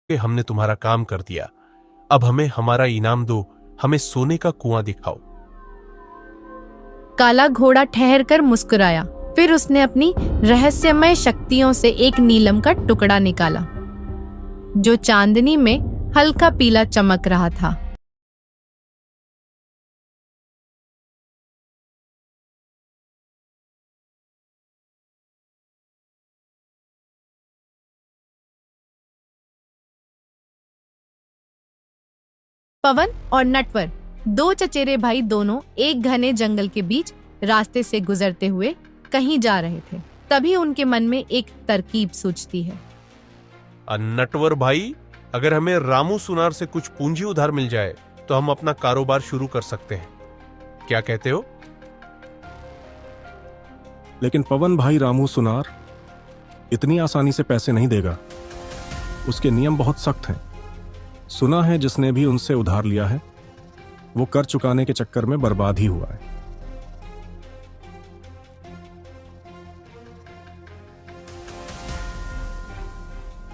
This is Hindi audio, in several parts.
कि हमने तुम्हारा काम कर दिया। अब हमें हमारा इनाम दो, हमें सोने का कुआं दिखाओ। काला घोड़ा ठहर कर मुस्कुराया, फिर उसने अपनी रहस्यमय शक्तियों से एक नीलम का टुकड़ा निकाला जो चांदनी में हल्का पीला चमक रहा था। पवन और नटवर, दो चचेरे भाई, दोनों एक घने जंगल के बीच रास्ते से गुजरते हुए कहीं जा रहे थे। तभी उनके मन में एक तरकीब सूझती है। नटवर भाई, अगर हमें रामू सुनार से कुछ पूंजी उधार मिल जाए तो हम अपना कारोबार शुरू कर सकते हैं, क्या कहते हो? लेकिन पवन भाई, रामू सुनार इतनी आसानी से पैसे नहीं देगा। उसके नियम बहुत सख्त हैं। सुना है जिसने भी उनसे उधार लिया है वो कर चुकाने के चक्कर में बर्बाद ही हुआ है।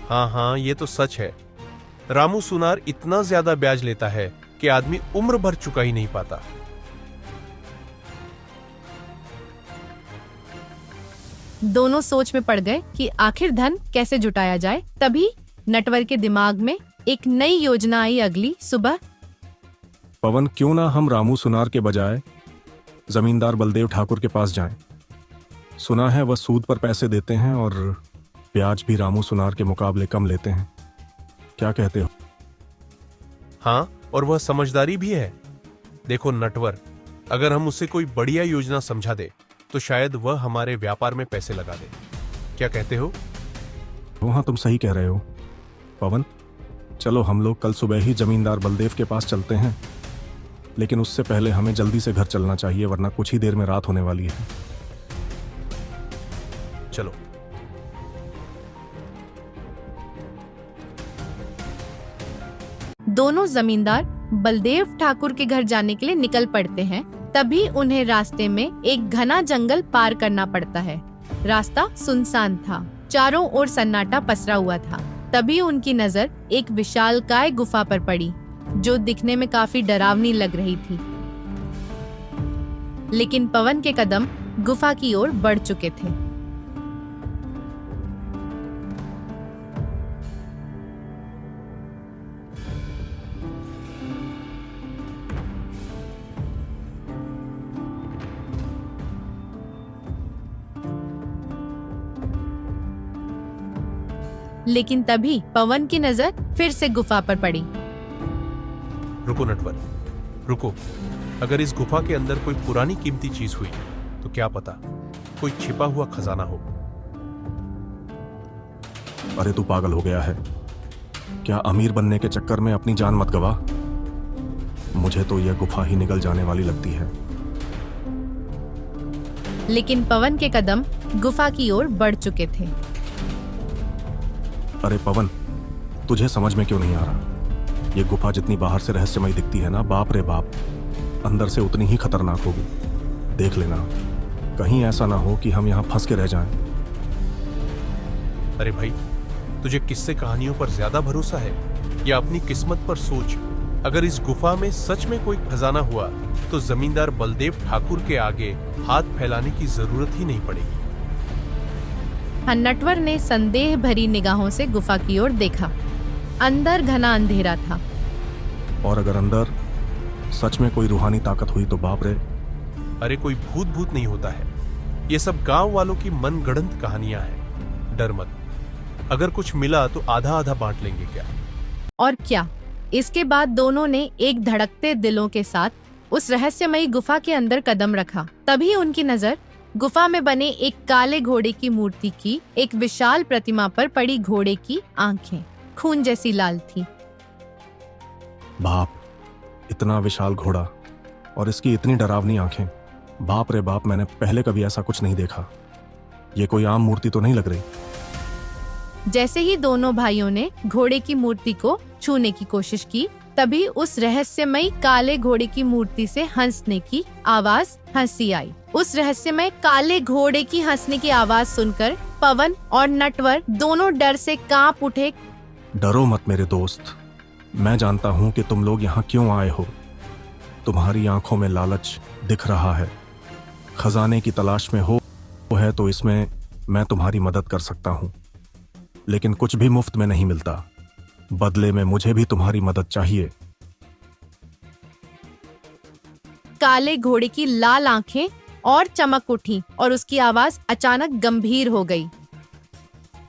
हाँ, ये तो सच है। रामू सुनार इतना ज्यादा ब्याज लेता है कि आदमी उम्र भर चुका ही नहीं पाता। दोनों सोच में पड़ गए कि आखिर धन कैसे जुटाया जाए। तभी नटवर के दिमाग में एक नई योजना आई। अगली सुबह पवन, क्यों ना हम रामू सुनार के बजाय जमींदार बलदेव ठाकुर के पास जाएं। सुना है वह सूद पर पैसे देते हैं और ब्याज भी रामू सुनार के मुकाबले कम लेते हैं। क्या कहते हो? हाँ, और वह समझदारी भी है। देखो नटवर, अगर हम उसे कोई बढ़िया योजना समझा दे तो शायद वह हमारे व्यापार में पैसे लगा दे। क्या कहते हो? हाँ, तुम सही कह रहे हो। पवन, चलो हम लोग कल सुबह ही जमींदार बलदेव के पास चलते हैं, लेकिन उससे पहले हमें जल्दी से घर चलना चाहिए, वरना कुछ ही देर में रात होने वाली है। चलो। दोनों जमींदार बलदेव ठाकुर के घर जाने के लिए निकल पड़ते हैं। तभी उन्हें रास्ते में एक घना जंगल पार करना पड़ता है। रास्ता सुनसान था, चारों ओर सन्नाटा पसरा हुआ था। तभी उनकी नजर एक विशालकाय गुफा पर पड़ी जो दिखने में काफी डरावनी लग रही थी। लेकिन पवन के कदम गुफा की ओर बढ़ चुके थे। लेकिन तभी पवन की नजर फिर से गुफा पर पड़ी। रुको नटवर, रुको। अगर इस गुफा के अंदर कोई पुरानी कीमती चीज हुई तो क्या पता कोई छिपा हुआ खजाना हो। अरे तू पागल हो गया है क्या? अमीर बनने के चक्कर में अपनी जान मत गवा। मुझे तो यह गुफा ही निकल जाने वाली लगती है। लेकिन पवन के कदम गुफा की ओर बढ़ चुके थे। अरे पवन, तुझे समझ में क्यों नहीं आ रहा? ये गुफा जितनी बाहर से रहस्यमय दिखती है ना, बाप रे बाप, अंदर से उतनी ही खतरनाक होगी। देख लेना, कहीं ऐसा ना हो कि हम यहाँ फंस के रह जाएं। अरे भाई, तुझे किस्से कहानियों पर ज्यादा भरोसा है या अपनी किस्मत पर सोच। अगर इस गुफा में सच में कोई खजाना हुआ तो जमींदार बलदेव ठाकुर के आगे हाथ फैलाने की जरूरत ही नहीं पड़ेगी। नटवर ने संदेह भरी निगाहों से गुफा की ओर देखा। अंदर घना अंधेरा था। और अगर अंदर सच में कोई रूहानी ताकत हुई तो बाप रे। अरे कोई भूत नहीं होता है, ये सब गांव वालों की मनगढ़ंत कहानियां हैं। डर मत, अगर कुछ मिला तो आधा आधा बांट लेंगे। क्या? और क्या? इसके बाद दोनों ने एक धड़कते दिलों के साथ उस रहस्यमयी गुफा के अंदर कदम रखा। तभी उनकी नजर गुफा में बने एक काले घोड़े की मूर्ति की एक विशाल प्रतिमा पर पड़ी। घोड़े की आंखें खून जैसी लाल थी। बाप, इतना विशाल घोड़ा और इसकी इतनी डरावनी आंखें। बाप रे बाप, मैंने पहले कभी ऐसा कुछ नहीं देखा। ये कोई आम मूर्ति तो नहीं लग रही। जैसे ही दोनों भाइयों ने घोड़े की मूर्ति को छूने की कोशिश की, तभी उस रहस्यमयी काले घोड़े की मूर्ति से हंसने की आवाज हंसी आई। उस रहस्यमय काले घोड़े की हंसने की आवाज सुनकर पवन और नटवर दोनों डर से कांप उठे। डरो मत मेरे दोस्त, मैं जानता हूं कि तुम लोग यहां क्यों आए हो। तुम्हारी आंखों में लालच दिख रहा है, खजाने की तलाश में हो है तो इसमें मैं तुम्हारी मदद कर सकता हूं, लेकिन कुछ भी मुफ्त में नहीं मिलता। बदले में मुझे भी तुम्हारी मदद चाहिए। काले घोड़े की लाल आंखें और चमक उठी और उसकी आवाज अचानक गंभीर हो गई।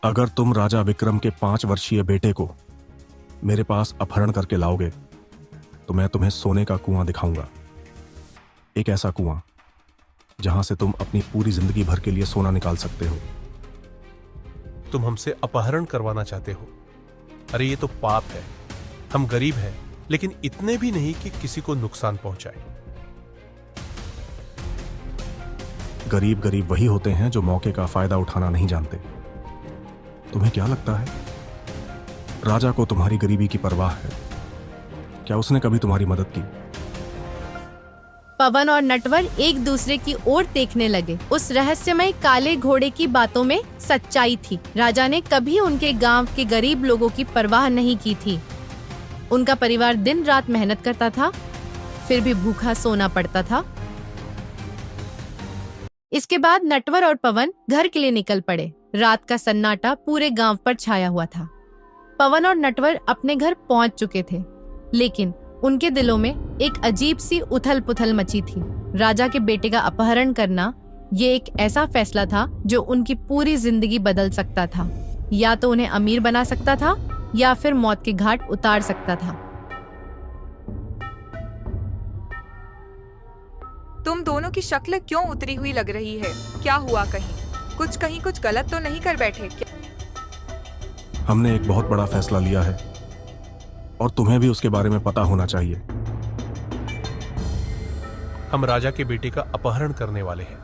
अगर तुम राजा विक्रम के 5 वर्षीय बेटे को मेरे पास अपहरण करके लाओगे तो मैं तुम्हें सोने का कुआं दिखाऊंगा। एक ऐसा कुआं जहां से तुम अपनी पूरी जिंदगी भर के लिए सोना निकाल सकते हो। तुम हमसे अपहरण करवाना चाहते हो? अरे ये तो पाप है। हम गरीब हैं, लेकिन इतने भी नहीं कि किसी को नुकसान पहुंचाए। गरीब गरीब वही होते हैं जो मौके का फायदा उठाना नहीं जानते। तुम्हें क्या लगता है राजा को तुम्हारी गरीबी की परवाह है? क्या उसने कभी तुम्हारी मदद की? पवन और नटवर एक दूसरे की ओर देखने लगे। उस रहस्यमय काले घोड़े की बातों में सच्चाई थी। राजा ने कभी उनके गांव के गरीब लोगों की परवाह नहीं की थी। उनका परिवार दिन रात मेहनत करता था, फिर भी भूखा सोना पड़ता था। इसके बाद नटवर और पवन घर के लिए निकल पड़े। रात का सन्नाटा पूरे गांव पर छाया हुआ था। पवन और नटवर अपने घर पहुंच चुके थे, लेकिन उनके दिलों में एक अजीब सी उथल पुथल मची थी। राजा के बेटे का अपहरण करना ये एक ऐसा फैसला था जो उनकी पूरी जिंदगी बदल सकता था। या तो उन्हें अमीर बना सकता था या फिर मौत के घाट उतार सकता था। तुम दोनों की शक्ल क्यों उतरी हुई लग रही है? क्या हुआ? कहीं कुछ गलत तो नहीं कर बैठे क्या? हमने एक बहुत बड़ा फैसला लिया है और तुम्हें भी उसके बारे में पता होना चाहिए। हम राजा के बेटे का अपहरण करने वाले हैं।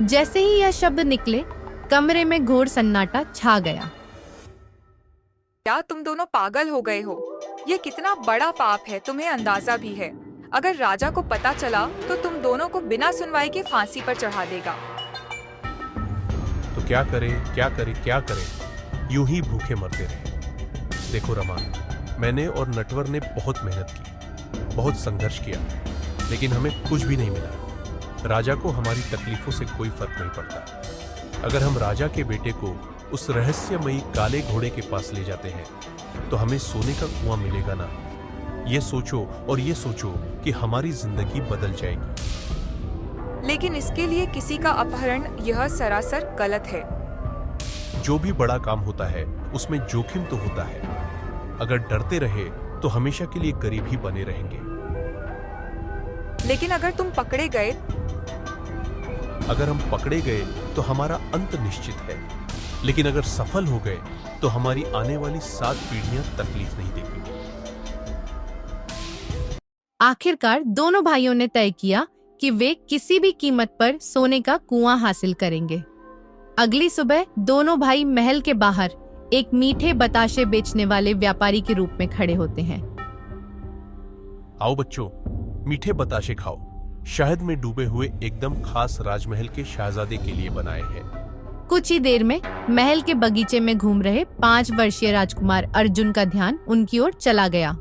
जैसे ही यह शब्द निकले, कमरे में घोर सन्नाटा छा गया। क्या तुम दोनों पागल हो गए हो? ये कितना बड़ा पाप है, तुम्हें अंदाजा भी है। अगर राजा को पता चला तो तुम दोनों को बिना सुनवाई के फांसी पर चढ़ा देगा। तो क्या करें? यूं ही भूखे मरते रहे। देखो रमा, मैंने और नटवर ने बहुत मेहनत की, बहुत संघर्ष किया, लेकिन हमें कुछ भी नहीं मिला। राजा को हमारी तकलीफों से कोई फर्क नहीं पड़ता। अगर हम राजा के बेटे को उस रहस्यमयी काले घोड़े के पास ले जाते हैं तो हमें सोने का कुआं मिलेगा ना। ये सोचो कि हमारी जिंदगी बदल जाएगी। लेकिन इसके लिए किसी का अपहरण यह सरासर गलत है। जो भी बड़ा काम होता है उसमें जोखिम तो होता है। अगर डरते रहे तो हमेशा के लिए गरीब ही बने रहेंगे। लेकिन अगर तुम पकड़े गए? अगर हम पकड़े गए तो हमारा अंत निश्चित है, लेकिन अगर सफल हो गए तो हमारी आने वाली 7 पीढ़ियां तकलीफ नहीं देखेंगी। आखिरकार दोनों भाइयों ने तय किया कि वे किसी भी कीमत पर सोने का कुआं हासिल करेंगे। अगली सुबह दोनों भाई महल के बाहर एक मीठे बताशे बेचने वाले व्यापारी के रूप में खड़े होते हैं। आओ बच्चों, मीठे बताशे खाओ। शहद में डूबे हुए एकदम खास राजमहल के शहजादे के लिए बनाए हैं। कुछ ही देर में महल के बगीचे में घूम रहे 5 वर्षीय राजकुमार अर्जुन का ध्यान उनकी ओर चला गया।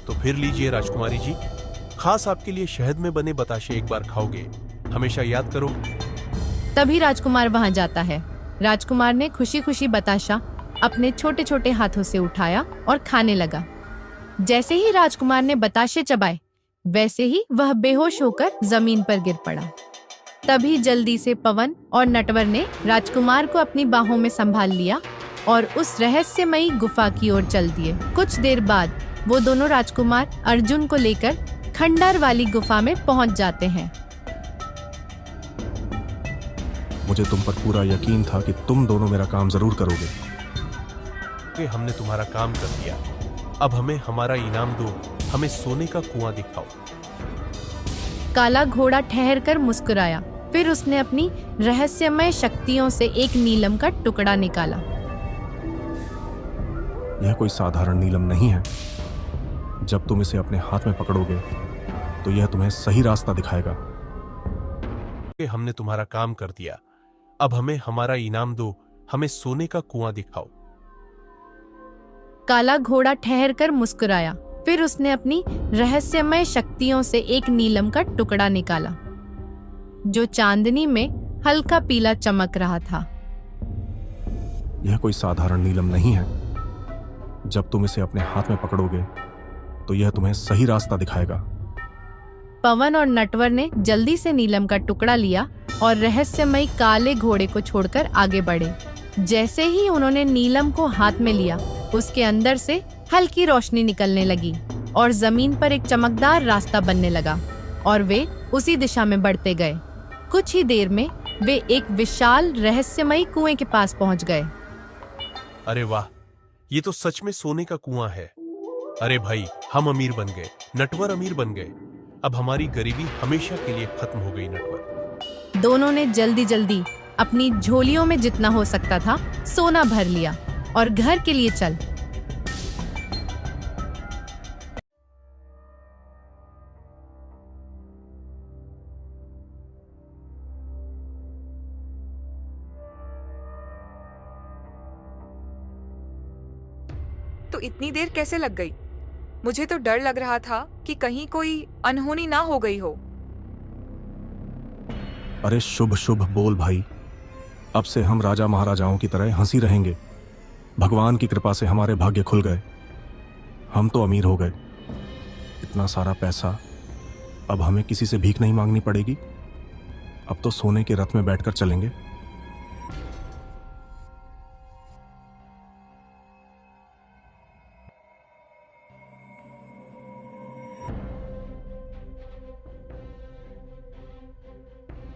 तो फिर लीजिए राजकुमारी जी, खास आपके लिए शहद में बने बताशे एक बार खाओगे, हमेशा याद करो। तभी राजकुमार वहां जाता है। राजकुमार ने खुशी खुशी बताशा अपने छोटे छोटे हाथों से उठाया और खाने लगा। जैसे ही राजकुमार ने बताशे चबाए, वैसे ही वह बेहोश होकर जमीन पर गिर पड़ा। तभी जल्दी से पवन और नटवर ने राजकुमार को अपनी बाहों में संभाल लिया और उस रहस्यमयी गुफा की ओर चल दिए। कुछ देर बाद वो दोनों राजकुमार अर्जुन को लेकर खंडर वाली गुफा में पहुंच जाते हैं। मुझे तुम पर पूरा यकीन था कि तुम दोनों मेरा काम जरूर करोगे। कि हमने तुम्हारा काम कर दिया, अब हमें हमारा इनाम दो, हमें सोने का कुआं दिखाओ। काला घोड़ा ठहर कर मुस्कुराया, फिर उसने अपनी रहस्यमय शक्तियों से एक नीलम का टुकड़ा निकाला। यह कोई साधारण नीलम नहीं है। जब तुम इसे अपने हाथ में पकड़ोगे तो यह तुम्हें सही रास्ता दिखाएगा। कि हमने तुम्हारा काम कर दिया। अब हमें हमारा इनाम दो, हमें सोने का कुआं दिखाओ। काला घोड़ा ठहर कर मुस्कुराया। फिर उसने अपनी रहस्यमय शक्तियों से एक नीलम का टुकड़ा निकाला जो चांदनी में हल्का पीला चमक रहा था। यह कोई साधारण नीलम नहीं है। जब तुम इसे अपने हाथ में पकड़ोगे तो यह तुम्हें सही रास्ता दिखाएगा। पवन और नटवर ने जल्दी से नीलम का टुकड़ा लिया और रहस्यमयी काले घोड़े को छोड़कर आगे बढ़े। जैसे ही उन्होंने नीलम को हाथ में लिया, उसके अंदर से हल्की रोशनी निकलने लगी और जमीन पर एक चमकदार रास्ता बनने लगा और वे उसी दिशा में बढ़ते गए। कुछ ही देर में वे एक विशाल रहस्यमयी कुएं के पास पहुंच गए। अरे वाह, ये तो सच में सोने का कुआं है। अरे भाई, हम अमीर बन गए, नटवर अमीर बन गए। अब हमारी गरीबी हमेशा के लिए खत्म हो गई नटवर। दोनों ने जल्दी जल्दी अपनी झोलियों में जितना हो सकता था सोना भर लिया और घर के लिए चल। तो इतनी देर कैसे लग गई? मुझे तो डर लग रहा था कि कहीं कोई अनहोनी ना हो गई हो। अरे शुभ शुभ बोल भाई। अब से हम राजा महाराजाओं की तरह हंसी रहेंगे। भगवान की कृपा से हमारे भाग्य खुल गए। हम तो अमीर हो गए। इतना सारा पैसा, अब हमें किसी से भीख नहीं मांगनी पड़ेगी। अब तो सोने के रथ में बैठकर चलेंगे।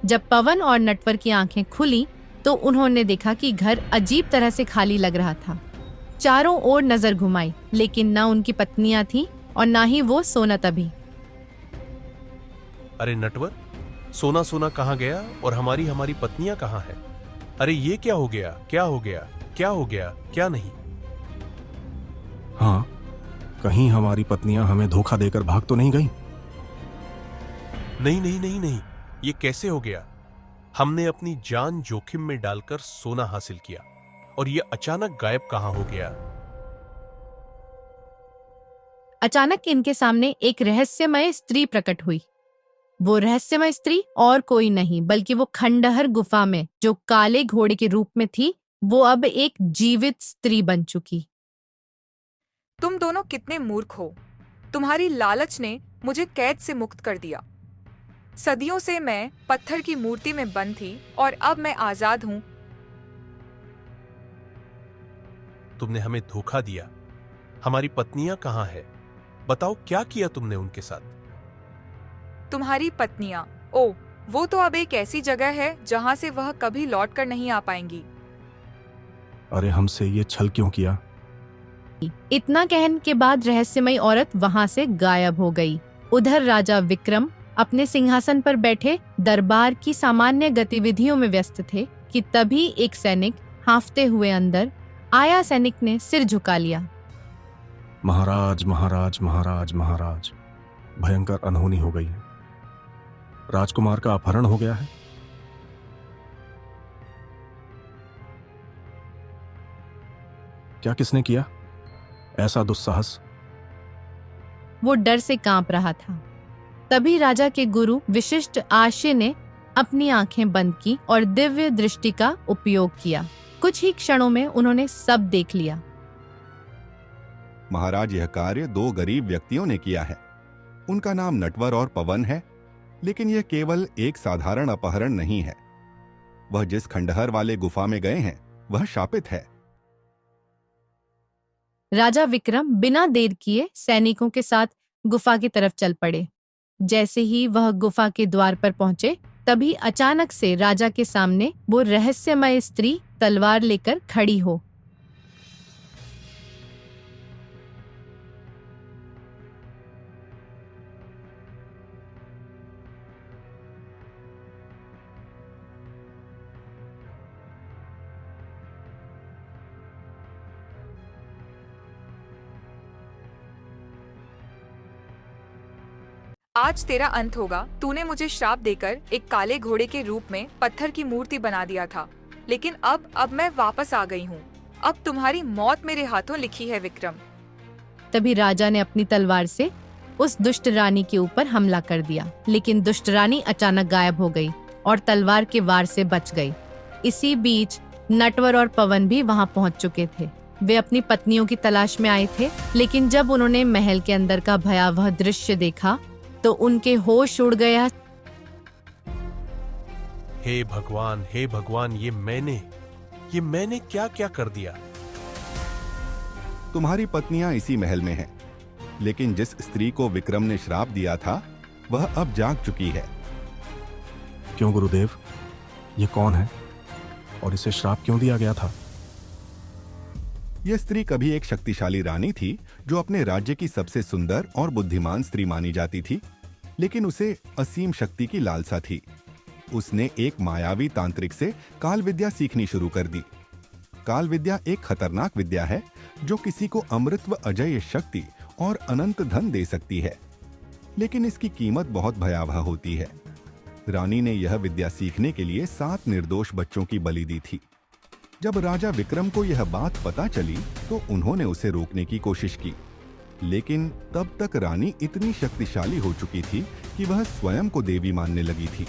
जब पवन और नटवर की आंखें खुली तो उन्होंने देखा कि घर अजीब तरह से खाली लग रहा था। चारों ओर नजर घुमाई, लेकिन ना उनकी पत्नियां थीं और ना ही वो सोनत अभी। अरे नटवर, सोना सोना कहाँ गया और हमारी हमारी पत्नियां कहाँ हैं? अरे ये क्या हो गया, क्या हो गया, क्या हो गया, क्या नहीं? हाँ, कहीं हमारी पत्नियां हमें धोखा देकर भाग तो नहीं गई? नहीं नहीं नहीं नहीं, ये कैसे हो गया? हमने अपनी जान जोखिम में डालकर सोना हासिल किया और ये अचानक गायब कहाँ हो गया? अचानक इनके सामने एक रहस्यमय स्त्री प्रकट हुई। वो रहस्यमय स्त्री और कोई नहीं बल्कि वो खंडहर गुफा में जो काले घोड़े के रूप में थी, वो अब एक जीवित स्त्री बन चुकी। तुम दोनों कितने मूर्ख हो। तुम्हारी लालच ने मुझे कैद से मुक्त कर दिया। सदियों से मैं पत्थर की मूर्ति में बंद थी और अब मैं आजाद हूँ। तुमने हमें धोखा दिया। हमारी पत्नियां कहाँ है? बताओ, क्या किया तुमने उनके साथ? तुम्हारी पत्नियां, ओ, वो तो अब एक ऐसी जगह है जहाँ से वह कभी लौट कर नहीं आ पाएंगी। अरे हमसे ये छल क्यों किया? इतना कहने के बाद रहस्यमयी औरत वहां से गायब हो गई। उधर राजा विक्रम अपने सिंहासन पर बैठे दरबार की सामान्य गतिविधियों में व्यस्त थे कि तभी एक सैनिक हांफते हुए अंदर आया। सैनिक ने सिर झुका लिया। महाराज महाराज महाराज महाराज, भयंकर अनहोनी हो गई है। राजकुमार का अपहरण हो गया है। क्या किसने किया ऐसा दुस्साहस? वो डर से कांप रहा था। तभी राजा के गुरु विशिष्ट आशय ने अपनी आंखें बंद की और दिव्य दृष्टि का उपयोग किया। कुछ ही क्षणों में उन्होंने सब देख लिया। महाराज, यह कार्य दो गरीब व्यक्तियों ने किया है। उनका नाम नटवर और पवन है, लेकिन यह केवल एक साधारण अपहरण नहीं है। वह जिस खंडहर वाले गुफा में गए हैं वह शापित है। राजा विक्रम बिना देर किए सैनिकों के साथ गुफा की तरफ चल पड़े। जैसे ही वह गुफा के द्वार पर पहुंचे, तभी अचानक से राजा के सामने वो रहस्यमय स्त्री तलवार लेकर खड़ी हो। आज तेरा अंत होगा। तूने मुझे श्राप देकर एक काले घोड़े के रूप में पत्थर की मूर्ति बना दिया था, लेकिन अब मैं वापस आ गई हूँ। अब तुम्हारी मौत मेरे हाथों लिखी है विक्रम। तभी राजा ने अपनी तलवार से उस दुष्ट रानी के ऊपर हमला कर दिया, लेकिन दुष्ट रानी अचानक गायब हो गई और तलवार के वार से बच गई। इसी बीच नटवर और पवन भी वहां पहुंच चुके थे। वे अपनी पत्नियों की तलाश में आए थे, लेकिन जब उन्होंने महल के अंदर का भयावह दृश्य देखा तो उनके होश उड़ गया। हे भगवान, ये मैंने क्या क्या कर दिया। तुम्हारी पत्नियां इसी महल में हैं, लेकिन जिस स्त्री को विक्रम ने श्राप दिया था वह अब जाग चुकी है। क्यों गुरुदेव, ये कौन है और इसे श्राप क्यों दिया गया था? यह स्त्री कभी एक शक्तिशाली रानी थी जो अपने राज्य की सबसे सुंदर और बुद्धिमान स्त्री मानी जाती थी, लेकिन उसे असीम शक्ति की लालसा थी। उसने एक मायावी तांत्रिक से काल विद्या सीखनी शुरू कर दी। काल विद्या एक खतरनाक विद्या है जो किसी को अमृत व अजय शक्ति और अनंत धन दे सकती है, लेकिन इसकी कीमत बहुत भयावह होती है। रानी ने यह विद्या सीखने के लिए 7 निर्दोष बच्चों की बलि दी थी। जब राजा विक्रम को यह बात पता चली तो उन्होंने उसे रोकने की कोशिश की, लेकिन तब तक रानी इतनी शक्तिशाली हो चुकी थी कि वह स्वयं को देवी मानने लगी थी।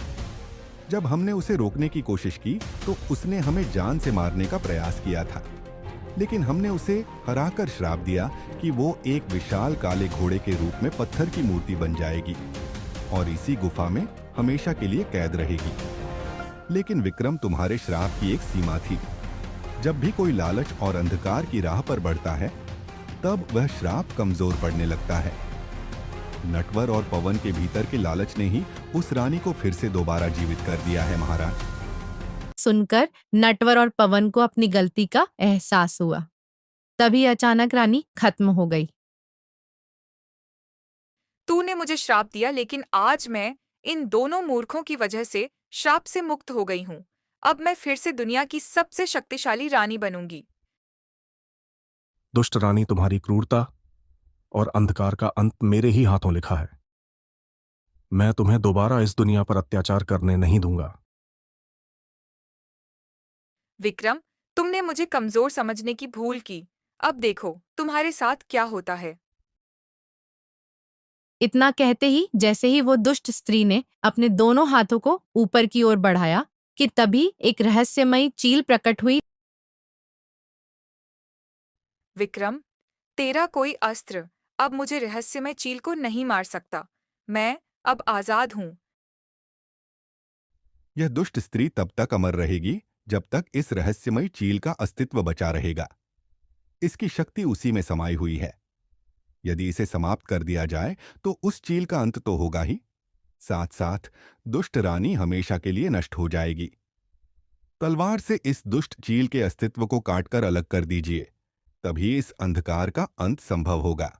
जब हमने उसे रोकने की कोशिश की तो उसने हमें जान से मारने का प्रयास किया था, लेकिन हमने उसे हराकर श्राप दिया कि वो एक विशाल काले घोड़े के रूप में पत्थर की मूर्ति बन जाएगी और इसी गुफा में हमेशा के लिए कैद रहेगी। लेकिन विक्रम, तुम्हारे श्राप की एक सीमा थी। जब भी कोई लालच और अंधकार की राह पर बढ़ता है तब वह श्राप कमजोर पड़ने लगता है। नटवर और पवन के भीतर के लालच ने ही उस रानी को फिर से दोबारा जीवित कर दिया है महाराज। सुनकर नटवर और पवन को अपनी गलती का एहसास हुआ। तभी अचानक रानी खत्म हो गई। तूने मुझे श्राप दिया, लेकिन आज मैं इन दोनों मूर्खों की वजह से श्राप से मुक्त हो गई हूँ। अब मैं फिर से दुनिया की सबसे शक्तिशाली रानी बनूंगी। दुष्ट रानी, तुम्हारी क्रूरता और अंधकार का अंत मेरे ही हाथों लिखा है। मैं तुम्हें दोबारा इस दुनिया पर अत्याचार करने नहीं दूंगा। विक्रम, तुमने मुझे कमजोर समझने की भूल की। अब देखो तुम्हारे साथ क्या होता है। इतना कहते ही जैसे ही वो दुष्ट स्त्री ने अपने दोनों हाथों को ऊपर की ओर बढ़ाया कि तभी एक रहस्यमयी चील प्रकट हुई। विक्रम, तेरा कोई अस्त्र अब मुझे रहस्यमय चील को नहीं मार सकता। मैं अब आजाद हूँ। यह दुष्ट स्त्री तब तक अमर रहेगी जब तक इस रहस्यमयी चील का अस्तित्व बचा रहेगा। इसकी शक्ति उसी में समाई हुई है। यदि इसे समाप्त कर दिया जाए तो उस चील का अंत तो होगा ही, साथ साथ दुष्ट रानी हमेशा के लिए नष्ट हो जाएगी। तलवार से इस दुष्ट चील के अस्तित्व को काटकर अलग कर दीजिए, तभी इस अंधकार का अंत संभव होगा।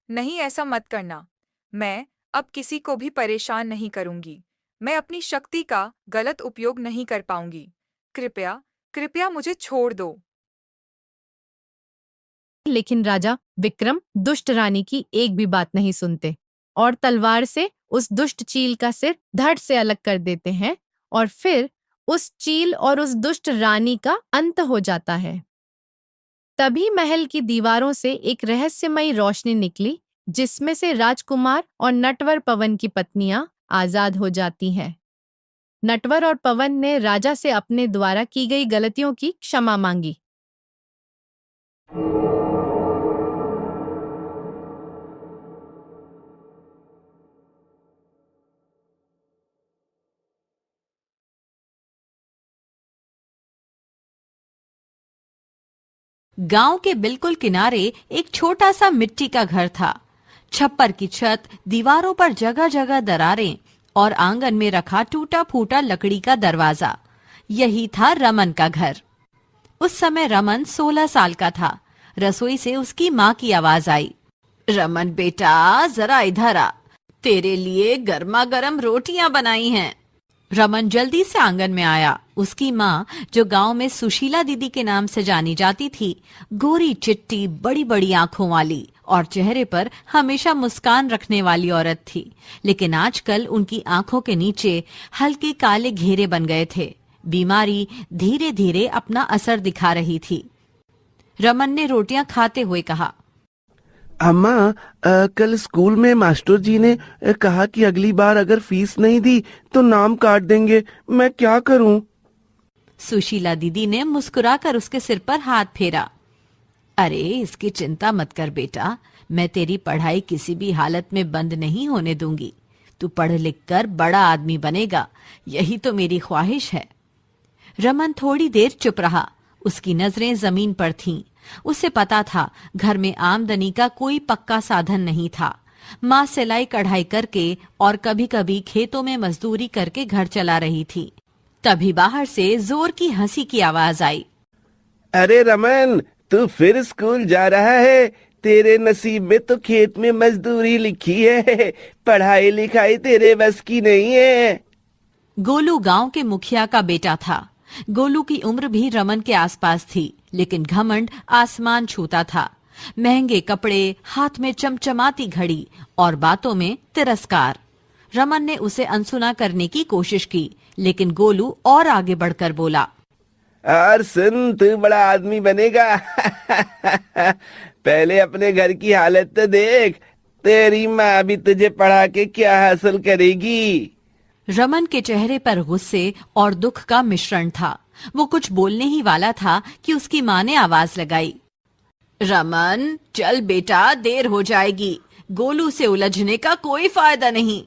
नहीं, ऐसा मत करना। मैं अब किसी को भी परेशान नहीं करूंगी। मैं अपनी शक्ति का गलत उपयोग नहीं कर पाऊंगी। कृपया कृपया मुझे छोड़ दो। लेकिन राजा विक्रम दुष्ट रानी की एक भी बात नहीं सुनते और तलवार से उस दुष्ट चील का सिर धड़ से अलग कर देते हैं और फिर उस चील और उस दुष्ट रानी का अंत हो जाता है। तभी महल की दीवारों से एक रहस्यमयी रोशनी निकली, जिसमें से राजकुमार और नटवर पवन की पत्नियां आजाद हो जाती हैं। नटवर और पवन ने राजा से अपने द्वारा की गई गलतियों की क्षमा मांगी। गांव के बिल्कुल किनारे एक छोटा सा मिट्टी का घर था। छप्पर की छत, दीवारों पर जगह जगह दरारें और आंगन में रखा टूटा फूटा लकड़ी का दरवाजा। यही था रमन का घर। उस समय रमन 16 साल का था। रसोई से उसकी माँ की आवाज आई, रमन बेटा जरा इधर आ, तेरे लिए गर्मा गर्म रोटियां बनाई हैं। रमन जल्दी से आंगन में आया। उसकी माँ, जो गांव में सुशीला दीदी के नाम से जानी जाती थी, गोरी चिट्टी बड़ी बड़ी आंखों वाली और चेहरे पर हमेशा मुस्कान रखने वाली औरत थी, लेकिन आजकल उनकी आंखों के नीचे हल्के काले घेरे बन गए थे। बीमारी धीरे धीरे अपना असर दिखा रही थी। रमन ने रोटियां खाते हुए कहा, अम्मा, कल स्कूल में मास्टर जी ने कहा कि अगली बार अगर फीस नहीं दी तो नाम काट देंगे। मैं क्या करूं? सुशीला दीदी ने मुस्कुराकर उसके सिर पर हाथ फेरा। अरे इसकी चिंता मत कर बेटा, मैं तेरी पढ़ाई किसी भी हालत में बंद नहीं होने दूंगी। तू पढ़ लिख कर बड़ा आदमी बनेगा, यही तो मेरी ख्वाहिश है। रमन थोड़ी देर चुप रहा। उसकी नजरें जमीन पर थीं। उसे पता था घर में आमदनी का कोई पक्का साधन नहीं था। माँ सिलाई कढ़ाई करके और कभी कभी खेतों में मजदूरी करके घर चला रही थी। तभी बाहर से जोर की हंसी की आवाज आई। अरे रमन, तू फिर स्कूल जा रहा है? तेरे नसीब में तो खेत में मजदूरी लिखी है, पढ़ाई लिखाई तेरे बस की नहीं है। गोलू गांव के मुखिया का बेटा था। गोलू की उम्र भी रमन के आसपास थी, लेकिन घमंड आसमान छूता था। महंगे कपड़े, हाथ में चमचमाती घड़ी और बातों में तिरस्कार। रमन ने उसे अनसुना करने की कोशिश की, लेकिन गोलू और आगे बढ़कर बोला, और सुन, तू बड़ा आदमी बनेगा। पहले अपने घर की हालत तो देख, तेरी माँ भी तुझे पढ़ा के क्या हासिल करेगी। रमन के चेहरे पर गुस्से और दुख का मिश्रण था। वो कुछ बोलने ही वाला था कि उसकी माँ ने आवाज लगाई, रमन चल बेटा, देर हो जाएगी। गोलू से उलझने का कोई फायदा नहीं।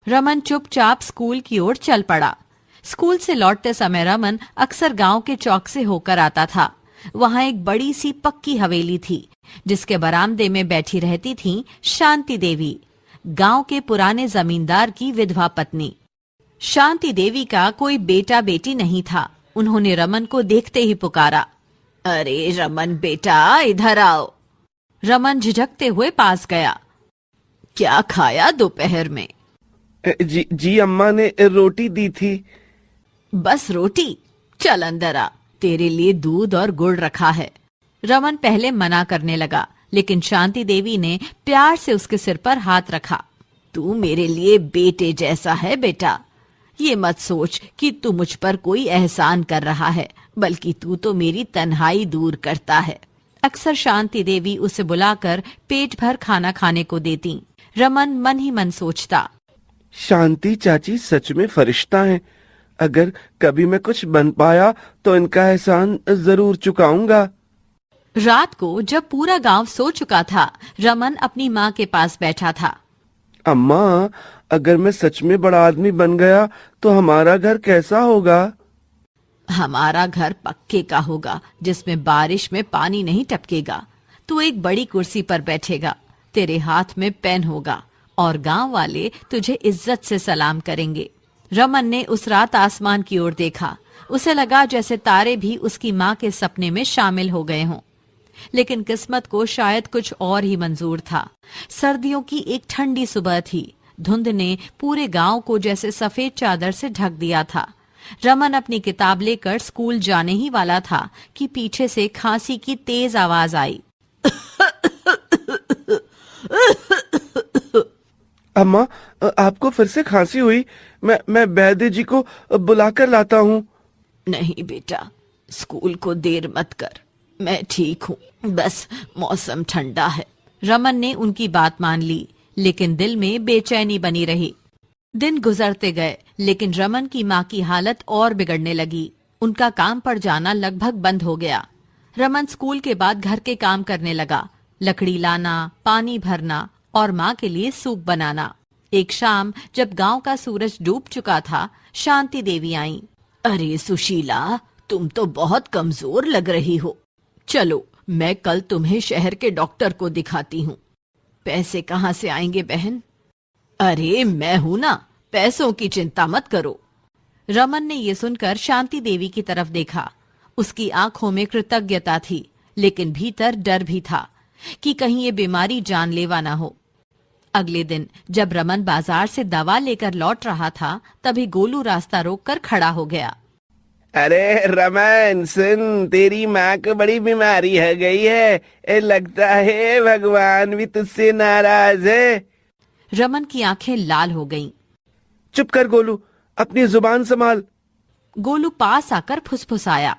रमन चुपचाप स्कूल की ओर चल पड़ा। स्कूल से लौटते समय रमन अक्सर गांव के चौक से होकर आता था। वहां एक बड़ी सी पक्की हवेली थी, जिसके बरामदे में बैठी रहती थीं शांति देवी, गांव के पुराने जमींदार की विधवा पत्नी। शांति देवी का कोई बेटा बेटी नहीं था। उन्होंने रमन को देखते ही पुकारा, अरे रमन बेटा, इधर आओ। रमन झिझकते हुए पास गया। क्या खाया दोपहर में? जी अम्मा ने रोटी दी थी। बस रोटी? चल अंदर आ, तेरे लिए दूध और गुड़ रखा है। रमन पहले मना करने लगा, लेकिन शांति देवी ने प्यार से उसके सिर पर हाथ रखा। तू मेरे लिए बेटे जैसा है बेटा। ये मत सोच कि तू मुझ पर कोई एहसान कर रहा है, बल्कि तू तो मेरी तन्हाई दूर करता है। अक्सर शांति देवी उसे बुलाकर पेट भर खाना खाने को देती। रमन मन ही मन सोचता, शांति चाची सच में फरिश्ता हैं। अगर कभी मैं कुछ बन पाया तो इनका एहसान जरूर चुकाऊंगा। रात को जब पूरा गांव सो चुका था, रमन अपनी माँ के पास बैठा था। अम्मा, अगर मैं सच में बड़ा आदमी बन गया तो हमारा घर कैसा होगा? हमारा घर पक्के का होगा, जिसमें बारिश में पानी नहीं टपकेगा। तू एक बड़ी कुर्सी पर बैठेगा, तेरे हाथ में पेन होगा और गांव वाले तुझे इज्जत से सलाम करेंगे। रमन ने उस रात आसमान की ओर देखा। उसे लगा जैसे तारे भी उसकी माँ के सपने में शामिल हो गए हों। लेकिन किस्मत को शायद कुछ और ही मंजूर था। सर्दियों की एक ठंडी सुबह थी। धुंध ने पूरे गांव को जैसे सफेद चादर से ढक दिया था। रमन अपनी किताब लेकर स्कूल जाने ही वाला था कि पीछे से खांसी की तेज आवाज आई। अम्मा, आपको फिर से खांसी हुई? मैं वैद्य जी को बुलाकर लाता हूँ। नहीं बेटा, स्कूल को देर मत कर, मैं ठीक हूँ, बस मौसम ठंडा है। रमन ने उनकी बात मान ली, लेकिन दिल में बेचैनी बनी रही। दिन गुजरते गए, लेकिन रमन की माँ की हालत और बिगड़ने लगी। उनका काम पर जाना लगभग बंद हो गया। रमन स्कूल के बाद घर के काम करने लगा, लकड़ी लाना, पानी भरना और माँ के लिए सूप बनाना। एक शाम जब गांव का सूरज डूब चुका था, शांति देवी आईं। अरे सुशीला, तुम तो बहुत कमजोर लग रही हो। चलो, मैं कल तुम्हें शहर के डॉक्टर को दिखाती हूँ। पैसे कहाँ से आएंगे बहन? अरे मैं हूं ना, पैसों की चिंता मत करो। रमन ने ये सुनकर शांति देवी की तरफ देखा। उसकी आंखों में कृतज्ञता थी, लेकिन भीतर डर भी था कि कहीं ये बीमारी जानलेवा ना हो। अगले दिन जब रमन बाजार से दवा लेकर लौट रहा था, तभी गोलू रास्ता रोककर खड़ा हो गया। अरे रमन सुन, तेरी माँ को बड़ी बीमारी हो गई है। लगता है भगवान भी तुझसे नाराज है। रमन की आंखें लाल हो गईं। चुप कर गोलू, अपनी जुबान संभाल। गोलू पास आकर फुसफुसाया।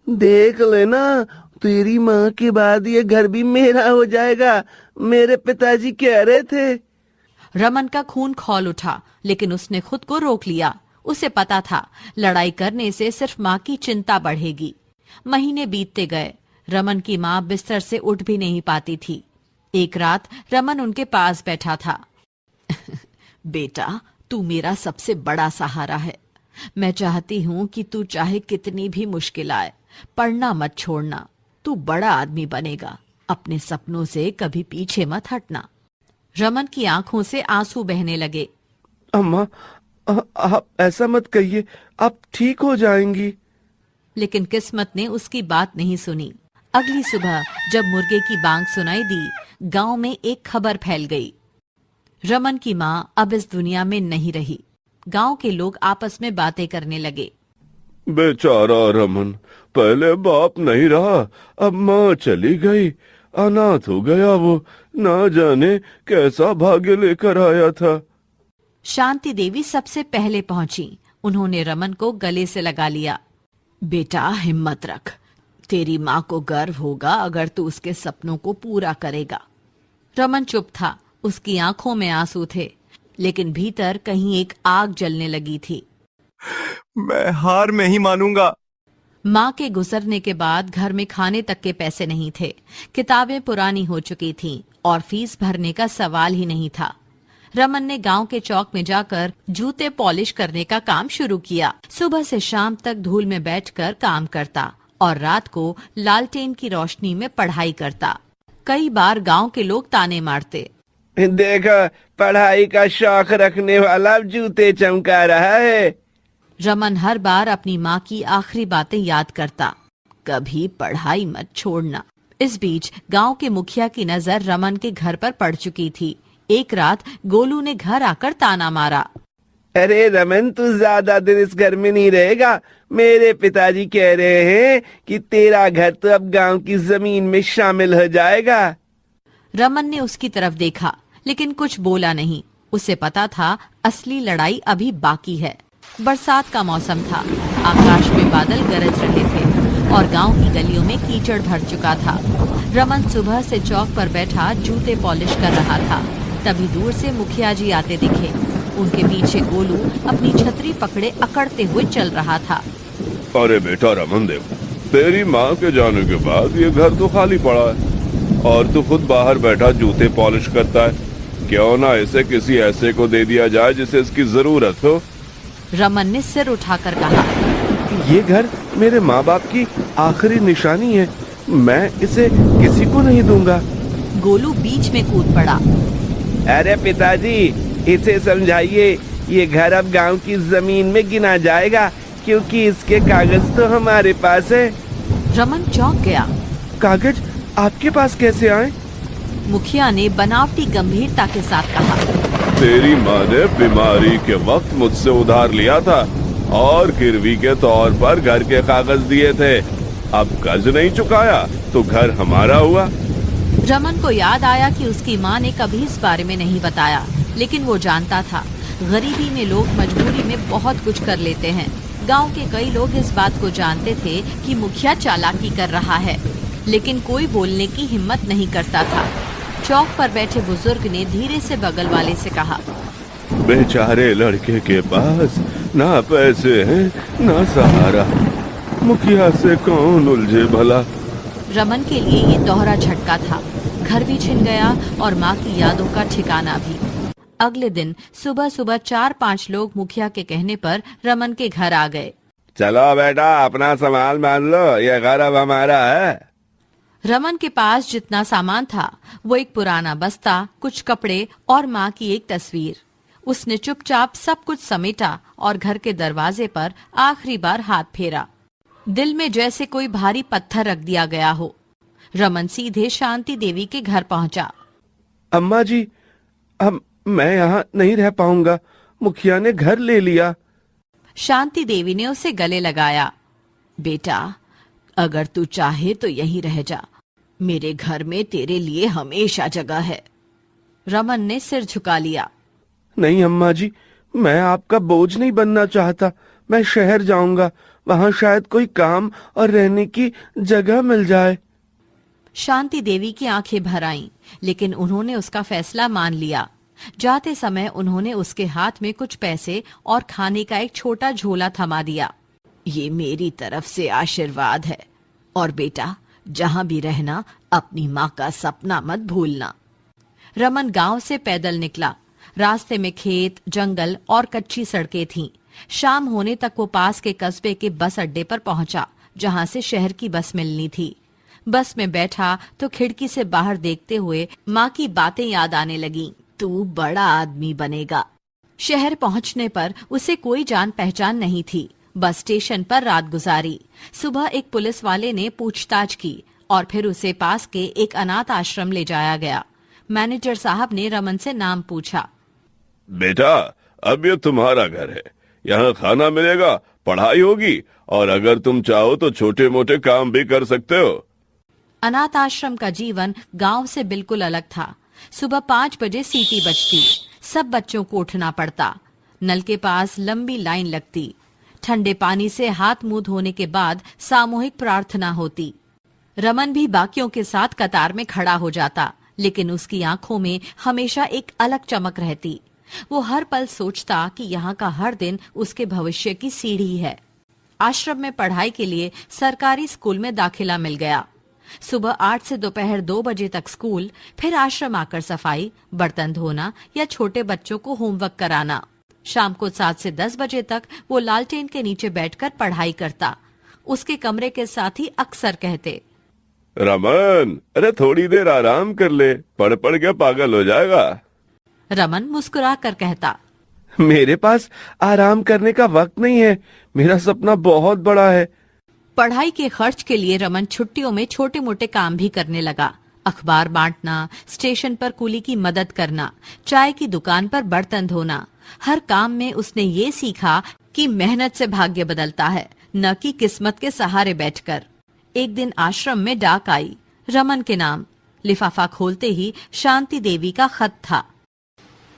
देख लेना, तेरी माँ के बाद ये घर भी मेरा हो जाएगा, मेरे पिताजी कह रहे थे। रमन का खून खौल उठा, लेकिन उसने खुद को रोक लिया। उसे पता था लड़ाई करने से सिर्फ माँ की चिंता बढ़ेगी। महीने बीतते गए। रमन की माँ बिस्तर से उठ भी नहीं पाती थी। एक रात रमन उनके पास बैठा था। बेटा, तू मेरा सबसे बड़ा सहारा है। मैं चाहती हूँ कि तू चाहे कितनी भी मुश्किल आए, पढ़ना मत छोड़ना। तू बड़ा आदमी बनेगा। अपने सपनों से कभी पीछे मत हटना। रमन की आंखों से आंसू बहने लगे। अम्मा, आप ऐसा मत कहिए, आप ठीक हो जाएंगी। लेकिन किस्मत ने उसकी बात नहीं सुनी। अगली सुबह जब मुर्गे की बांग सुनाई दी, गांव में एक खबर फैल गई। रमन की माँ अब इस दुनिया में नहीं रही। गांव के लोग आपस में बातें करने लगे। बेचारा रमन, पहले बाप नहीं रहा, अब माँ चली गई, अनाथ हो गया वो। ना जाने कैसा भाग्य लेकर आया था। शांति देवी सबसे पहले पहुंची। उन्होंने रमन को गले से लगा लिया। बेटा, हिम्मत रख। तेरी माँ को गर्व होगा अगर तू उसके सपनों को पूरा करेगा। रमन चुप था। उसकी आंखों में आंसू थे, लेकिन भीतर कहीं एक आग जलने लगी थी। मैं हार में ही मानूंगा। माँ के गुजरने के बाद घर में खाने तक के पैसे नहीं थे। किताबें पुरानी हो चुकी थीं और फीस भरने का सवाल ही नहीं था। रमन ने गांव के चौक में जाकर जूते पॉलिश करने का काम शुरू किया। सुबह से शाम तक धूल में बैठकर काम करता और रात को लालटेन की रोशनी में पढ़ाई करता। कई बार गांव के लोग ताने मारते। देखा, पढ़ाई का शौक रखने वाला जूते चमका रहा है। रमन हर बार अपनी माँ की आखिरी बातें याद करता। कभी पढ़ाई मत छोड़ना। इस बीच गांव के मुखिया की नजर रमन के घर पर पड़ चुकी थी। एक रात गोलू ने घर आकर ताना मारा। अरे रमन, तू ज्यादा दिन इस घर में नहीं रहेगा। मेरे पिताजी कह रहे हैं कि तेरा घर तो अब गांव की जमीन में शामिल हो जाएगा। रमन ने उसकी तरफ देखा, लेकिन कुछ बोला नहीं। उसे पता था असली लड़ाई अभी बाकी है। बरसात का मौसम था। आकाश में बादल गरज रहे थे और गांव की गलियों में कीचड़ भर चुका था। रमन सुबह से चौक पर बैठा जूते पॉलिश कर रहा था। तभी दूर से मुखिया जी आते दिखे। उनके पीछे गोलू अपनी छतरी पकड़े अकड़ते हुए चल रहा था। अरे बेटा रमन, देव, तेरी माँ के जाने के बाद ये घर तो खाली पड़ा है और तू खुद बाहर बैठा जूते पॉलिश करता है। क्यों ना इसे किसी ऐसे को दे दिया जाए जिसे इसकी जरूरत हो। रमन ने सिर उठाकर कहा। ये घर मेरे माँ बाप की आखिरी निशानी है। मैं इसे किसी को नहीं दूंगा। गोलू बीच में कूद पड़ा। अरे पिताजी, इसे समझाइए, ये घर अब गांव की जमीन में गिना जाएगा क्योंकि इसके कागज तो हमारे पास है। रमन चौंक गया। कागज आपके पास कैसे आए? मुखिया ने बनावटी गंभीरता के साथ कहा। तेरी माँ ने बीमारी के वक्त मुझसे उधार लिया था और गिरवी के तौर पर घर के कागज दिए थे। अब कर्ज नहीं चुकाया तो घर हमारा हुआ। रमन को याद आया कि उसकी माँ ने कभी इस बारे में नहीं बताया, लेकिन वो जानता था गरीबी में लोग मजबूरी में बहुत कुछ कर लेते हैं। गांव के कई लोग इस बात को जानते थे कि मुखिया चालाकी कर रहा है, लेकिन कोई बोलने की हिम्मत नहीं करता था। चौक पर बैठे बुजुर्ग ने धीरे से बगल वाले से कहा। बेचारे लड़के के पास ना पैसे हैं ना सहारा, मुखिया से कौन उलझे भला। रमन के लिए ये दोहरा झटका था। घर भी छिन गया और माँ की यादों का ठिकाना भी। अगले दिन सुबह सुबह 4-5 लोग मुखिया के कहने पर रमन के घर आ गए। चलो बेटा, अपना सामान मान लो, ये घर अब हमारा है। रमन के पास जितना सामान था वो एक पुराना बस्ता, कुछ कपड़े और माँ की एक तस्वीर। उसने चुपचाप सब कुछ समेटा और घर के दरवाजे पर आखिरी बार हाथ फेरा। दिल में जैसे कोई भारी पत्थर रख दिया गया हो। रमन सीधे शांति देवी के घर पहुंचा। अम्मा जी, अब मैं यहाँ नहीं रह पाऊंगा। मुखिया ने घर ले लिया। शांति देवी ने उसे गले लगाया। बेटा, अगर तू चाहे तो यहीं रह जा, मेरे घर में तेरे लिए हमेशा जगह है। रमन ने सिर झुका लिया। नहीं अम्मा जी, मैं आपका बोझ नहीं बनना चाहता। मैं शहर जाऊंगा, वहां शायद कोई काम और रहने की जगह मिल जाए। शांति देवी की आंखें भर आईं, लेकिन उन्होंने उसका फैसला मान लिया। जाते समय उन्होंने उसके हाथ में कुछ पैसे और खाने का एक छोटा झोला थमा दिया। ये मेरी तरफ से आशीर्वाद है, और बेटा जहां भी रहना अपनी माँ का सपना मत भूलना। रमन गांव से पैदल निकला। रास्ते में खेत, जंगल और कच्ची सड़कें थीं। शाम होने तक वो पास के कस्बे के बस अड्डे पर पहुंचा, जहां से शहर की बस मिलनी थी। बस में बैठा तो खिड़की से बाहर देखते हुए माँ की बातें याद आने लगीं। तू बड़ा आदमी बनेगा। शहर पहुंचने पर उसे कोई जान पहचान नहीं थी। बस स्टेशन पर रात गुजारी। सुबह एक पुलिस वाले ने पूछताछ की और फिर उसे पास के एक अनाथ आश्रम ले जाया गया। मैनेजर साहब ने रमन से नाम पूछा। बेटा, अब ये तुम्हारा घर है। यहाँ खाना मिलेगा, पढ़ाई होगी, और अगर तुम चाहो तो छोटे मोटे काम भी कर सकते हो। अनाथ आश्रम का जीवन गांव से बिल्कुल अलग था। सुबह 5 बजे सीटी बजती, सब बच्चों को उठना पड़ता। नल के पास लंबी लाइन लगती। ठंडे पानी से हाथ मुंह धोने के बाद सामूहिक प्रार्थना होती। रमन भी बाकियों के साथ कतार में खड़ा हो जाता, लेकिन उसकी आंखों में हमेशा एक अलग चमक रहती। वो हर पल सोचता कि यहाँ का हर दिन उसके भविष्य की सीढ़ी है। आश्रम में पढ़ाई के लिए सरकारी स्कूल में दाखिला मिल गया। सुबह 8 से दोपहर 2 बजे तक स्कूल, फिर आश्रम आकर सफाई, बर्तन धोना या छोटे बच्चों को होमवर्क कराना। शाम को 7 से 10 बजे तक वो लालटेन के नीचे बैठकर पढ़ाई करता। उसके कमरे के साथी अक्सर कहते, रमन, अरे थोड़ी देर आराम कर ले, पढ़ पढ़ के पागल हो जाएगा। रमन मुस्कुरा कर कहता, मेरे पास आराम करने का वक्त नहीं है, मेरा सपना बहुत बड़ा है। पढ़ाई के खर्च के लिए रमन छुट्टियों में छोटे मोटे काम भी करने लगा। अखबार बांटना, स्टेशन पर कुली की मदद करना, चाय की दुकान पर बर्तन धोना। हर काम में उसने ये सीखा कि मेहनत से भाग्य बदलता है, न कि किस्मत के सहारे बैठकर। एक दिन आश्रम में डाक आई, रमन के नाम। लिफाफा खोलते ही शांति देवी का खत था।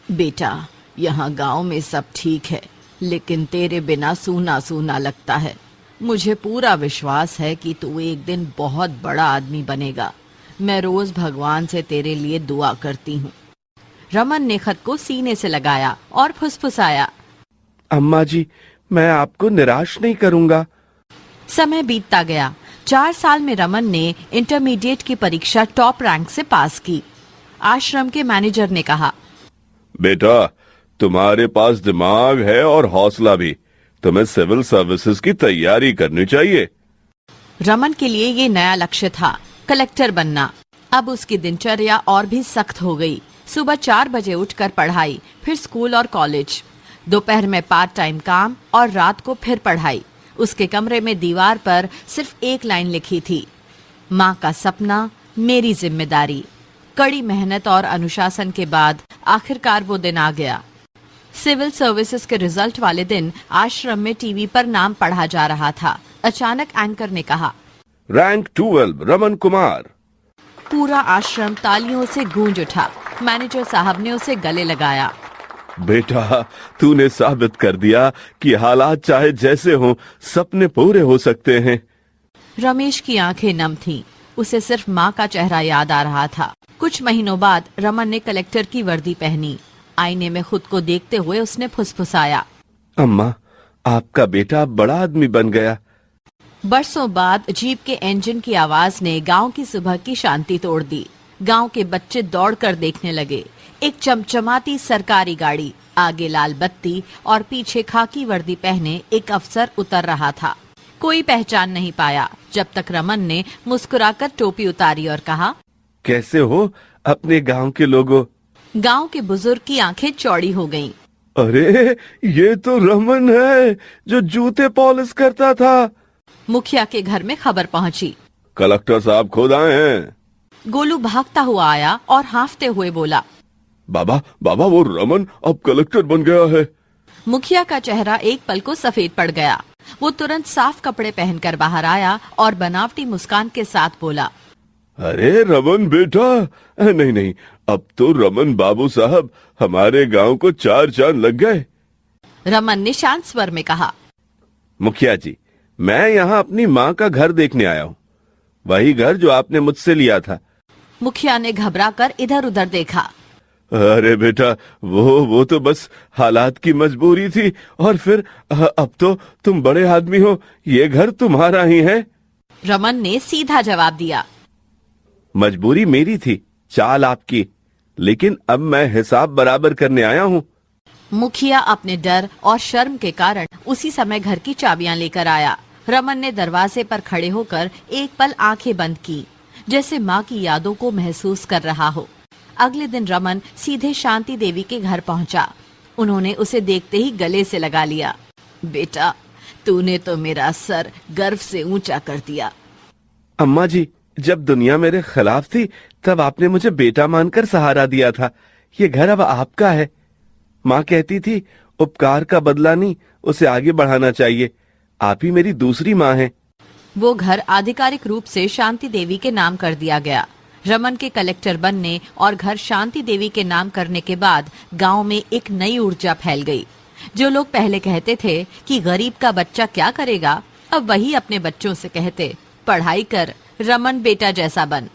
बेटा, यहाँ गांव में सब ठीक है, लेकिन तेरे बिना सूना सूना लगता है। मुझे पूरा विश्वास है कि तू एक दिन बहुत बड़ा आदमी बनेगा। मैं रोज भगवान से तेरे लिए दुआ करती हूँ। रमन ने खत को सीने से लगाया और फुसफुसाया, अम्मा जी, मैं आपको निराश नहीं करूंगा। समय बीतता गया। 4 साल में रमन ने इंटरमीडिएट की परीक्षा टॉप रैंक से पास की। आश्रम के मैनेजर ने कहा, बेटा, तुम्हारे पास दिमाग है और हौसला भी। तुम्हें सिविल सर्विसेज की तैयारी करनी चाहिए। रमन के लिए ये नया लक्ष्य था, कलेक्टर बनना। अब उसकी दिनचर्या और भी सख्त हो गई। सुबह 4 बजे उठकर पढ़ाई, फिर स्कूल और कॉलेज। दोपहर में पार्ट टाइम काम और रात को फिर पढ़ाई। उसके कमरे में दीवार पर सिर्फ एक लाइन लिखी थी, माँ का सपना, मेरी जिम्मेदारी। कड़ी मेहनत और अनुशासन के बाद आखिरकार वो दिन आ गया। सिविल सर्विसेज के रिजल्ट वाले दिन आश्रम में टीवी पर नाम पढ़ा जा रहा था। अचानक एंकर ने कहा, रैंक 12 रमन कुमार। पूरा आश्रम तालियों से गूंज उठा। मैनेजर साहब ने उसे गले लगाया। बेटा, तूने साबित कर दिया कि हालात चाहे जैसे हों, सपने पूरे हो सकते हैं। रमेश की आंखें नम थीं। उसे सिर्फ माँ का चेहरा याद आ रहा था। कुछ महीनों बाद रमन ने कलेक्टर की वर्दी पहनी। आईने में खुद को देखते हुए उसने फुसफुसाया, अम्मा, आपका बेटा बड़ा आदमी बन गया। बरसों बाद जीप के इंजन की आवाज ने गांव की सुबह की शांति तोड़ दी। गांव के बच्चे दौड़कर देखने लगे। एक चमचमाती सरकारी गाड़ी, आगे लाल बत्ती और पीछे खाकी वर्दी पहने एक अफसर उतर रहा था। कोई पहचान नहीं पाया, जब तक रमन ने मुस्कुराकर टोपी उतारी और कहा, कैसे हो अपने गांव के लोगों? गांव के बुजुर्ग की आंखें चौड़ी हो गईं। अरे, ये तो रमन है जो जूते पॉलिश करता था। मुखिया के घर में खबर पहुंची। कलेक्टर साहब खुद आए हैं। गोलू भागता हुआ आया और हांफते हुए बोला, बाबा, बाबा, वो रमन अब कलेक्टर बन गया है। मुखिया का चेहरा एक पल को सफेद पड़ गया। वो तुरंत साफ कपड़े पहनकर बाहर आया और बनावटी मुस्कान के साथ बोला, अरे रमन बेटा, नहीं नहीं, अब तो रमन बाबू साहब हमारे गांव को 4 चांद लग गए। रमन ने शांत स्वर में कहा, मुखिया जी, मैं यहाँ अपनी माँ का घर देखने आया हूँ, वही घर जो आपने मुझसे लिया था। मुखिया ने घबराकर इधर उधर देखा। अरे बेटा, वो तो बस हालात की मजबूरी थी, और फिर अब तो तुम बड़े आदमी हो, ये घर तुम्हारा ही है। रमन ने सीधा जवाब दिया, मजबूरी मेरी थी, चाल आपकी, लेकिन अब मैं हिसाब बराबर करने आया हूँ। मुखिया अपने डर और शर्म के कारण उसी समय घर की चाबियां लेकर आया। रमन ने दरवाजे पर खड़े होकर एक पल आंखें बंद की, जैसे माँ की यादों को महसूस कर रहा हो। अगले दिन रमन सीधे शांति देवी के घर पहुंचा। उन्होंने उसे देखते ही गले से लगा लिया। बेटा, तूने तो मेरा सर गर्व से ऊंचा कर दिया। अम्मा जी, जब दुनिया मेरे खिलाफ थी तब आपने मुझे बेटा मानकर सहारा दिया था। ये घर अब आपका है। माँ कहती थी, उपकार का बदला नहीं, उसे आगे बढ़ाना चाहिए। आप ही मेरी दूसरी माँ हैं। वो घर आधिकारिक रूप से शांति देवी के नाम कर दिया गया। रमन के कलेक्टर बनने और घर शांति देवी के नाम करने के बाद गांव में एक नई ऊर्जा फैल गई। जो लोग पहले कहते थे कि गरीब का बच्चा क्या करेगा, अब वही अपने बच्चों से कहते, पढ़ाई कर, रमन बेटा जैसा बन।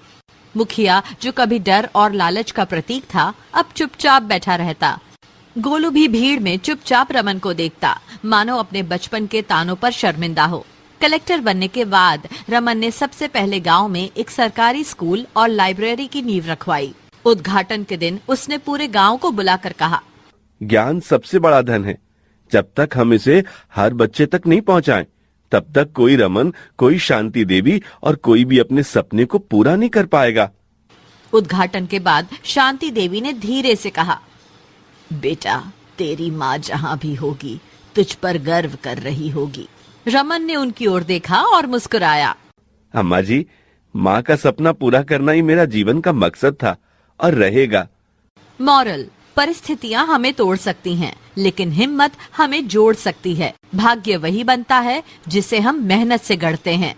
मुखिया, जो कभी डर और लालच का प्रतीक था, अब चुपचाप बैठा रहता। गोलू भी भीड़ में चुपचाप रमन को देखता, मानो अपने बचपन के तानों पर शर्मिंदा हो। कलेक्टर बनने के बाद रमन ने सबसे पहले गांव में एक सरकारी स्कूल और लाइब्रेरी की नींव रखवाई। उद्घाटन के दिन उसने पूरे गांव को बुलाकर कहा, ज्ञान सबसे बड़ा धन है। जब तक हम इसे हर बच्चे तक नहीं पहुंचाएं, तब तक कोई रमन, कोई शांति देवी और कोई भी अपने सपने को पूरा नहीं कर पाएगा। उद्घाटन के बाद शांति देवी ने धीरे से कहा, बेटा, तेरी माँ जहाँ भी होगी तुझ पर गर्व कर रही होगी। रमन ने उनकी ओर देखा और मुस्कुराया। अम्मा जी, माँ का सपना पूरा करना ही मेरा जीवन का मकसद था और रहेगा। मॉरल: परिस्थितियाँ हमें तोड़ सकती हैं, लेकिन हिम्मत हमें जोड़ सकती है। भाग्य वही बनता है जिसे हम मेहनत से गढ़ते हैं।